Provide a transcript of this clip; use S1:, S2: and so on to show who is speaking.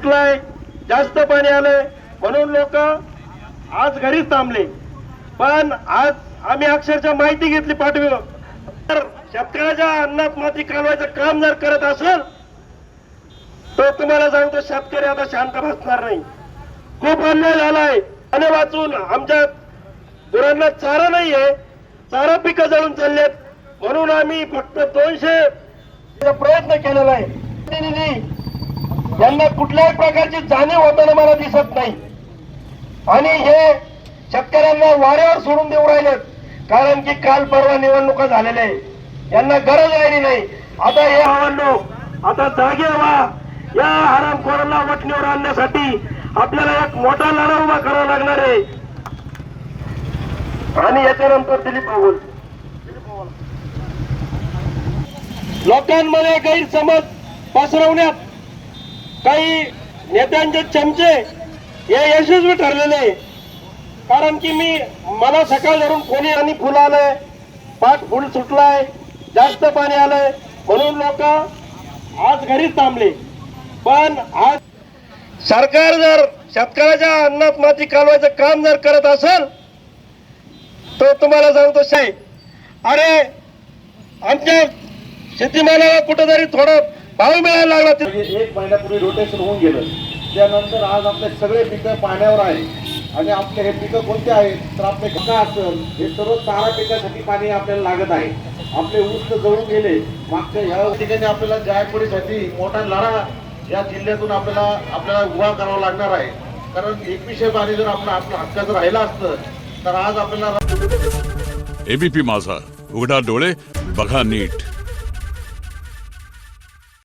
S1: सुटलाय, जास्त पाणी आलंय म्हणून लोक आज घरीच थांबले। पण आज आम्ही अक्षरशः माहिती घेतली पाठवी, तर शेतकऱ्याच्या अन्नात माती कालवायचं काम जर करत असेल तर तुम्हाला सांगतो शेतकरी आता शांत बसणार नाही। खूप अन्याय झालाय आणि वाचून आमच्या गुरांना चारा नाहीये, चारा पिकं जळून चाललेत म्हणून आम्ही फक्त 200 प्रयत्न केलेला आहे। यांना कुठल्याही प्रकारची जाणीव होताना मला दिसत नाही आणि हे शेतकऱ्यांना वाऱ्यावर सोडून देऊ राहिलेत, कारण की काल परवा निवडणुका झालेल्या आहे, यांना गरज राहिली नाही। आता हे आव्हानो आता जागे व्हा, या हरामखोरांना वठणीवर आणण्यासाठी आपल्याला एक मोठा लढा उभा करावा लागणार आहे। आणि याच्यानंतर दिलीप भाऊ, लोकांमध्ये गैरसमज पसरवण्यात काही नेत्यांचे चमचे हे यशस्वी ठरलेले आहे, कारण की मला सकाळ धरून कोणी आणि फुल आलंय, पाठ फुल सुटलाय, जास्त पाणी आलंय म्हणून लोक आज घरीच थांबले। पण आज सरकार जर शेतकऱ्याच्या अन्नात माती कालवायचं काम जर करत असेल तर तुम्हाला सांगतो साहेब, अरे आमच्या शेतीमालाला कुठेतरी थोडा भाव मिळायला लागला।
S2: 1 महिन्यापूर्वी रोटेशन होऊन गेलं, त्यानंतर आज आपले सगळे पिकं पाण्यावर आहे आणि आपले हे पिकं कोणते आहेत तर आपले गव्हा असेल, हे सर्व चारा पिकासाठी पाणी आपल्याला लागत आहे। आपले ऊस तर जळून गेले, मागच्या ह्या ठिकाणी आपल्याला जायकवाडीसाठी मोठा लढा या जिल्ह्यातून आपल्याला उभा करावा लागणार आहे, कारण 2100 पाणी जर आपलं हक्काचं राहिलं असतं तर आज आपल्याला
S3: एबीपी माझा, उघडा डोळे बघा नीट।